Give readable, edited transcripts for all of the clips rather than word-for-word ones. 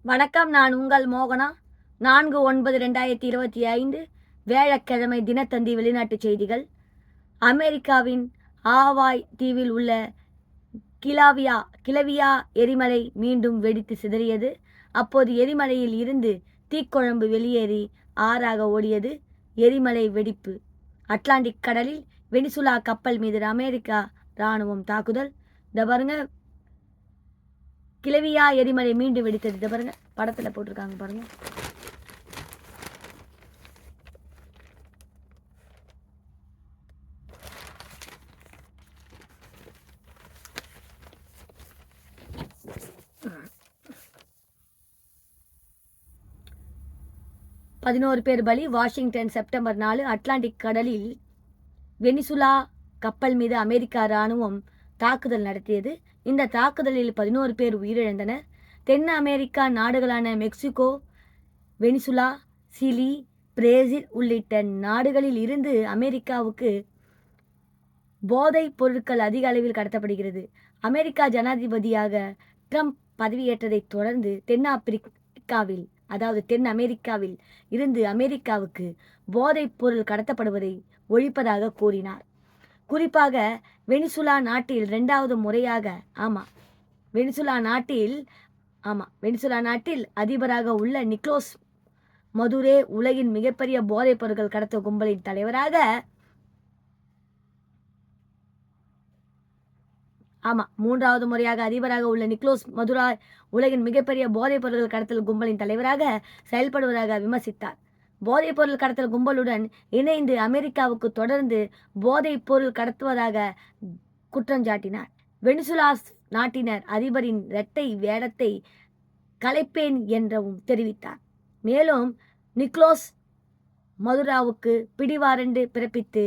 வணக்கம். நான் உங்கள் மோகனா. 4/9/2025 வியாழக்கிழமை தினத்தந்தி வெளிநாட்டுச் செய்திகள். அமெரிக்காவின் ஹாவாய் தீவில் உள்ள கிளவியா எரிமலை மீண்டும் வெடித்து சிதறியது. அப்போது எரிமலையில் இருந்து தீக்குழம்பு வெளியேறி ஆறாக ஓடியது. எரிமலை வெடிப்பு. அட்லாண்டிக் கடலில் வெனிசுலா கப்பல் மீது அமெரிக்கா இராணுவம் தாக்குதல். இந்த பாருங்க, கிளவியா எரிமலை மீண்டும் வெடித்தது. இதை பாருங்க, படத்தில் போட்டிருக்காங்க பாருங்க. பதினோரு பேர் பலி. Washington September 4. அட்லாண்டிக் கடலில் வெனிசுலா கப்பல் மீது அமெரிக்கா இராணுவம் தாக்குதல் நடத்தியது. இந்த தாக்குதலில் 11 பேர் உயிரிழந்தனர். தென் அமெரிக்கா நாடுகளான மெக்சிகோ, வெனிசுலா, சிலி, பிரேசில் உள்ளிட்ட நாடுகளில் இருந்து அமெரிக்காவுக்கு போதைப் பொருட்கள் அதிக அளவில் கடத்தப்படுகிறது. அமெரிக்கா ஜனாதிபதியாக ட்ரம்ப் பதவியேற்றதைத் தொடர்ந்து தென் அமெரிக்காவில் இருந்து அமெரிக்காவுக்கு போதைப் பொருள் கடத்தப்படுவதை ஒழிப்பதாக கூறினார். குறிப்பாக வெனிசுலா நாட்டில் 2வது முறையாக வெனிசுலா நாட்டில் அதிபராக உள்ள நிக்கோலஸ் மதுரோ உலகின் மிகப்பெரிய போதைப் பொருட்கள் கடத்த கும்பலின் தலைவராக 3வது முறையாக அதிபராக உள்ள நிக்கோலஸ் மதுரோ உலகின் மிகப்பெரிய போதைப் பொருட்கள் கடத்தல் கும்பலின் தலைவராக செயல்படுவதாக விமர்சித்தார். போதைப் பொருள் கடத்தல் கும்பலுடன் இணைந்து அமெரிக்காவுக்கு தொடர்ந்து போதைப் பொருள் கடத்துவதாக குற்றஞ்சாட்டினார். வெனிசுலா நாட்டினர் அதிபரின் இரட்டை வேடத்தை கலைப்பேன் என்றும் தெரிவித்தார். மேலும் நிக்கோலஸ் மதுரோவுக்கு பிடிவாரண்டு பிறப்பித்து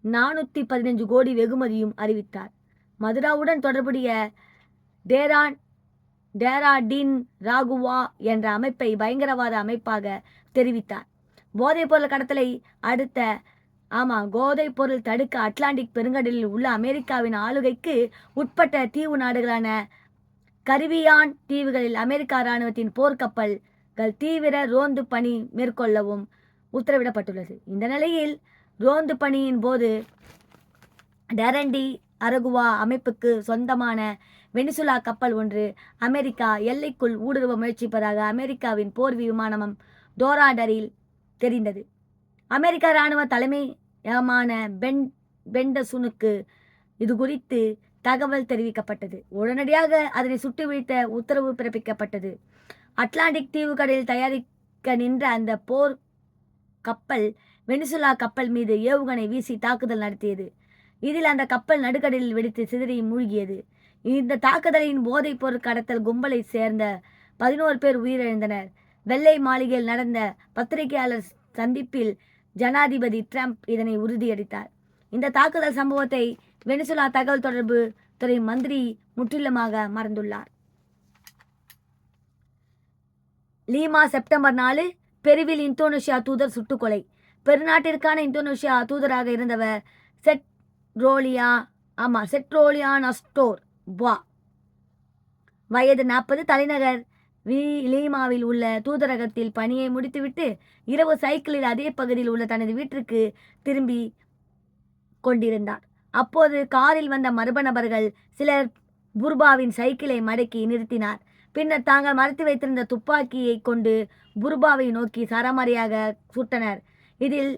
415 கோடி வெகுமதியும் அறிவித்தார். மதுரோவுடன் தொடர்புடைய டேராடின் ராகுவா என்ற அமைப்பை பயங்கரவாத அமைப்பாக தெரிவித்தார். போதைப் பொருள் கடத்தலை போதைப் பொருள் தடுக்க அட்லாண்டிக் பெருங்கடலில் உள்ள அமெரிக்காவின் ஆளுகைக்கு உட்பட்ட தீவு நாடுகளான கரிபியான் தீவுகளில் அமெரிக்கா இராணுவத்தின் போர்க்கப்பல்கள் தீவிர ரோந்து பணி மேற்கொள்ளவும் உத்தரவிடப்பட்டுள்ளது. இந்த நிலையில் ரோந்து பணியின் போது டேரண்டி அரகுவா அமைப்புக்கு சொந்தமான வெனிசுலா கப்பல் ஒன்று அமெரிக்கா எல்லைக்குள் ஊடுருவ முயற்சிப்பதாக அமெரிக்காவின் போர் விமானம் டோராடரில் தெரிந்தது. அமெரிக்க இராணுவ தலைமையகமான பெண்டசுனுக்கு இது குறித்து தகவல் தெரிவிக்கப்பட்டது. உடனடியாக அதனை சுட்டு வீழ்த்த உத்தரவு பிறப்பிக்கப்பட்டது. அட்லாண்டிக் தீவுகளில் தயாரிக்க நின்ற அந்த போர் கப்பல் வெனிசுலா கப்பல் மீது ஏவுகணை வீசி தாக்குதல் நடத்தியது. இதில் அந்த கப்பல் நடுக்கடலில் வெடித்து சிதறி மூழ்கியது. இந்த தாக்குதலின் போதைப் பொருள் கடத்தல் கும்பலை சேர்ந்த 11 பேர் உயிரிழந்தனர். வெள்ளை மாளிகையில் நடந்த பத்திரிகையாளர் சந்திப்பில் ஜனாதிபதி ட்ரம்ப் இதனை உறுதியளித்தார். இந்த தாக்குதல் சம்பவத்தை வெனிசுலா தகவல் தொடர்பு துறை மந்திரி முற்றிலுமாக மறந்துள்ளார். Lima September 4. பெருவில் இந்தோனேஷியா தூதர் சுட்டுக்கொலை. பெருநாட்டிற்கான இந்தோனேஷியா தூதராக இருந்தவர் செட்ரோலியா நஸ்டோர் பா, வயது 40, தலைநகர் லீமாவில் உள்ள தூதரகத்தில் பணியை முடித்துவிட்டு இரவு சைக்கிளில் அதே பகுதியில் உள்ள தனது வீட்டிற்கு திரும்பி கொண்டிருந்தார். அப்போது காரில் வந்த மர்ம நபர்கள் சிலர் புர்பாவின் சைக்கிளை மடக்கி நிறுத்தினார். பின்னர் தாங்கள் மறைத்து வைத்திருந்த துப்பாக்கியை கொண்டு புர்பாவை நோக்கி சரமாரியாக சுட்டனர். இதில்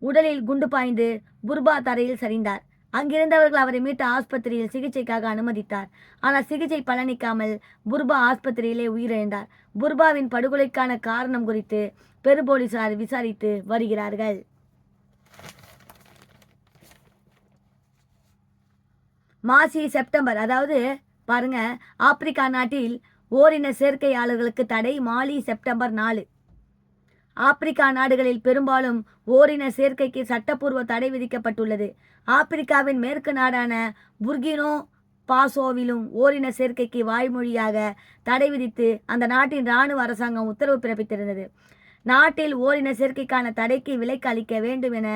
உடலில் குண்டு பாய்ந்து புர்பா தரையில் சரிந்தார். அங்கிருந்தவர்கள் அவரை மீட்டு ஆஸ்பத்திரியில் சிகிச்சைக்காக அனுமதித்தார். ஆனால் சிகிச்சை பலனிக்காமல் புர்பா ஆஸ்பத்திரியிலே உயிரிழந்தார். புர்பாவின் படுகொலைக்கான காரணம் குறித்து பெரு போலீசார் விசாரித்து வருகிறார்கள். மாசி செப்டம்பர், ஆப்பிரிக்கா நாட்டில் ஓரின சேர்க்கையாளர்களுக்கு தடை. மாலி செப்டம்பர் 4. ஆப்பிரிக்கா நாடுகளில் பெரும்பாலும் ஓரின சேர்க்கைக்கு சட்டப்பூர்வ தடை விதிக்கப்பட்டுள்ளது. ஆப்பிரிக்காவின் மேற்கு நாடான புர்கினோ பாசோவிலும் ஓரின சேர்க்கைக்கு வாய்மொழியாக தடை விதித்து அந்த நாட்டின் இராணுவ அரசாங்கம் உத்தரவு பிறப்பித்திருந்தது. நாட்டில் ஓரின சேர்க்கைக்கான தடைக்கு விலக்கு அளிக்க வேண்டும் என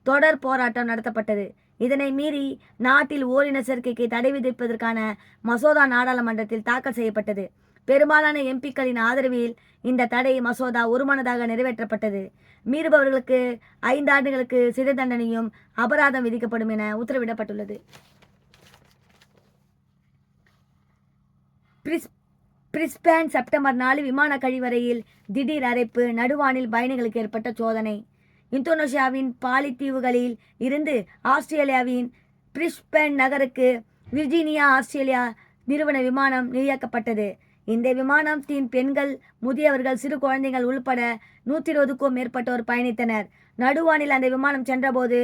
தொடர் போராட்டம் நடத்தப்பட்டது. இதனை மீறி நாட்டில் ஓரின சேர்க்கைக்கு தடை விதிப்பதற்கான மசோதா நாடாளுமன்றத்தில் தாக்கல் செய்யப்பட்டது. பெரும்பாலான எம்பிக்களின் ஆதரவில் இந்த தடை மசோதா ஒருமனதாக நிறைவேற்றப்பட்டது. மீறுபவர்களுக்கு 5 ஆண்டுகளுக்கு சிறை தண்டனையும் அபராதம் விதிக்கப்படும் என உத்தரவிடப்பட்டுள்ளது. பிரிஸ்பேன் செப்டம்பர் 4 விமான கழிவறையில் திடீர் அரைப்பு, நடுவானில் பயணிகளுக்கு ஏற்பட்ட சோதனை. இந்தோனேஷியாவின் பாலி தீவுகளில் இருந்து ஆஸ்திரேலியாவின் பிரிஸ்பேன் நகருக்கு விர்ஜீனியா ஆஸ்திரேலியா நிறுவன விமானம் இயக்கப்பட்டது. இந்த விமானத்தின் பெண்கள், முதியவர்கள், சிறு குழந்தைகள் உள்பட 120க்கும் மேற்பட்டோர் பயணித்தனர். நடுவானில் அந்த விமானம் சென்றபோது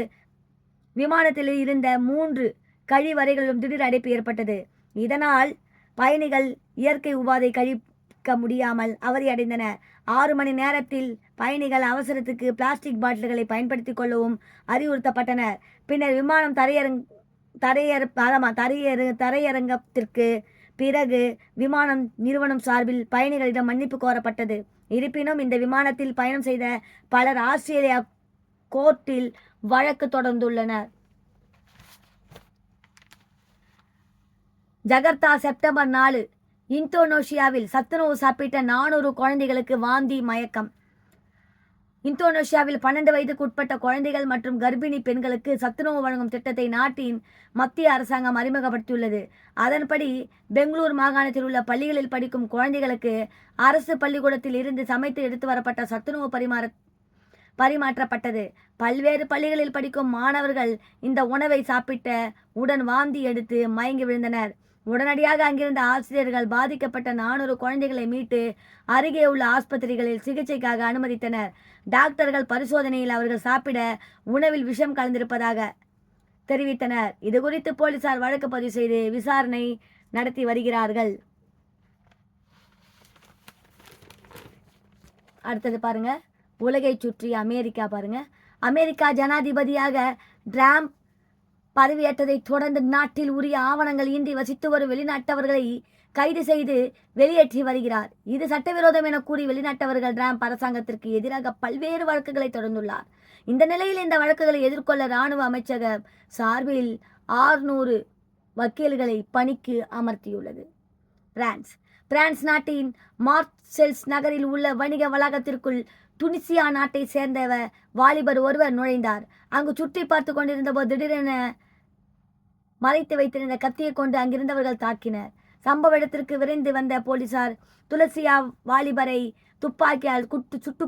விமானத்தில் இருந்த 3 கழிவறைகளிலும் திடீர் அடைப்பு ஏற்பட்டது. இதனால் பயணிகள் இயற்கை உபாதை கழிக்க முடியாமல் அவதியடைந்தனர். 6 மணி நேரத்தில் பயணிகள் அவசரத்துக்கு பிளாஸ்டிக் பாட்டில்களை பயன்படுத்திக் கொள்ளவும் அறிவுறுத்தப்பட்டனர். பின்னர் விமானம் தரையிறங்கத்திற்கு பிறகு விமானம் நிறுவனம் சார்பில் பயணிகளிடம் மன்னிப்பு கோரப்பட்டது. இருப்பினும் இந்த விமானத்தில் பயணம் செய்த பலர் ஆஸ்திரேலியா கோர்ட்டில் வழக்கு தொடர்ந்துள்ளனர். ஜகர்த்தா செப்டம்பர் 4 இந்தோனேஷியாவில் சத்துணவு சாப்பிட்ட 400 குழந்தைகளுக்கு வாந்தி, மயக்கம். இந்தோனேஷியாவில் 12 வயதுக்கு உட்பட்ட குழந்தைகள் மற்றும் கர்ப்பிணி பெண்களுக்கு சத்துணவு வழங்கும் திட்டத்தை நாட்டின் மத்திய அரசாங்கம் அறிமுகப்படுத்தியுள்ளது. அதன்படி பெங்களூர் மாகாணத்தில் உள்ள பள்ளிகளில் படிக்கும் குழந்தைகளுக்கு அரசு பள்ளிக்கூடத்தில் இருந்து சமைத்து எடுத்து வரப்பட்ட சத்துணவு பரிமாற்றப்பட்டது. பல்வேறு பள்ளிகளில் படிக்கும் மாணவர்கள் இந்த உணவை சாப்பிட்ட உடன் வாந்தி எடுத்து மயங்கி விழுந்தனர். உடனடியாக அங்கிருந்த ஆசிரியர்கள் பாதிக்கப்பட்ட 400 குழந்தைகளை மீட்டு அருகே உள்ள ஆஸ்பத்திரிகளில் சிகிச்சைக்காக அனுமதித்தனர். டாக்டர்கள் பரிசோதனையில் அவர்கள் சாப்பிட உணவில் விஷம் கலந்திருப்பதாக தெரிவித்தனர். இதுகுறித்து போலீசார் வழக்கு பதிவு செய்து விசாரணை நடத்தி வருகிறார்கள். அடுத்தது பாருங்க, உலகை சுற்றி அமெரிக்கா பாருங்க. அமெரிக்கா ஜனாதிபதியாக டிரம்ப் பதவியேற்றதை தொடர்ந்து நாட்டில் உரிய ஆவணங்கள் இன்றி வசித்து வரும் வெளிநாட்டவர்களை கைது செய்து வெளியேற்றி வருகிறார். இது சட்டவிரோதம் என கூறி வெளிநாட்டவர்கள் டிரம்ப் அரசாங்கத்திற்கு எதிராக பல்வேறு வழக்குகளை தொடர்ந்துள்ளார். இந்த நிலையில் இந்த வழக்குகளை எதிர்கொள்ள இராணுவ அமைச்சக சார்பில் 600 வக்கீல்களை பணிக்கு அமர்த்தியுள்ளது. பிரான்ஸ் நாட்டின் மார்செல்ஸ் நகரில் உள்ள வணிக வளாகத்திற்குள் துனிசியா நாட்டை சேர்ந்த வாலிபர் ஒருவர் நுழைந்தார். அங்கு சுற்றி பார்த்து கொண்டிருந்த போது திடீரென மறைத்து வைத்திருந்த கத்தியை கொண்டு அங்கிருந்தவர்கள் தாக்கினர். சம்பவ இடத்திற்கு விரைந்து வந்த போலீசார் துளசியா வாலிபரை துப்பாக்கியால் சுட்டு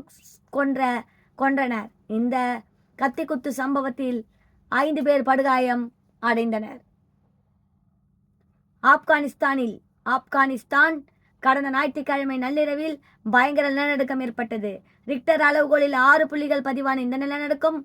கொன்றனர். இந்த கத்திக்குத்து சம்பவத்தில் 5 பேர் படுகாயம் அடைந்தனர். ஆப்கானிஸ்தான் கடந்த ஞாயிற்றுக்கிழமை நள்ளிரவில் பயங்கர நிலநடுக்கம் ஏற்பட்டது. ரிக்டர் அளவுகோலில் 6 புள்ளிகள் பதிவான இந்த நிலநடுக்கம்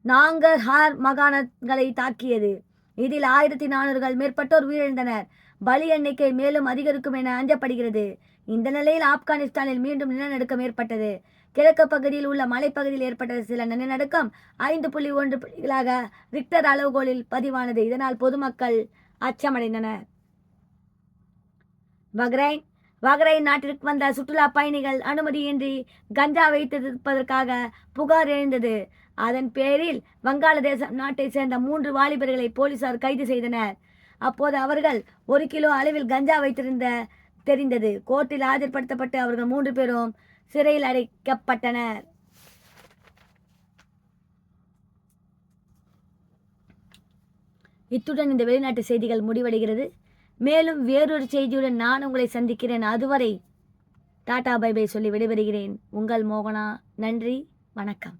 நாங்கர்ஹார் மாகாணங்களை தாக்கியது. இதில் 1400 மேற்பட்டோர் உயிரிழந்தனர். பலி எண்ணிக்கை மேலும் அதிகரிக்கும் என அஞ்சப்படுகிறது. இந்த நிலையில் ஆப்கானிஸ்தானில் மீண்டும் நிலநடுக்கம் ஏற்பட்டது. கிழக்கு பகுதியில் உள்ள மலைப்பகுதியில் ஏற்பட்ட சில நிலநடுக்கம் 5.1 புள்ளிகளாக ரிக்டர் அளவுகோலில் பதிவானது. இதனால் பொதுமக்கள் அச்சமடைந்தனர். பஹ்ரைன் நாட்டிற்கு வந்த சுற்றுலா பயணிகள் அனுமதியின்றி கஞ்சா வைத்திருப்பதற்காக புகார் எழுந்தது. அதன் பேரில் வங்காளதேசம் நாட்டை சேர்ந்த 3 வாலிபர்களை போலீசார் கைது செய்தனர். அப்போது அவர்கள் 1 கிலோ அளவில் கஞ்சா வைத்திருந்த தெரிந்தது. கோர்ட்டில் ஆஜர்படுத்தப்பட்டு அவர்கள் 3 பேரும் சிறையில் அடைக்கப்பட்டனர். இத்துடன் இந்த வெளிநாட்டு செய்திகள் முடிவடைகிறது. மேலும் வேறொரு செய்தியுடன் நான் உங்களை சந்திக்கிறேன். அதுவரை டாடா பை பை சொல்லி விடைபெறுகிறேன். உங்கள் மோகனா. நன்றி, வணக்கம்.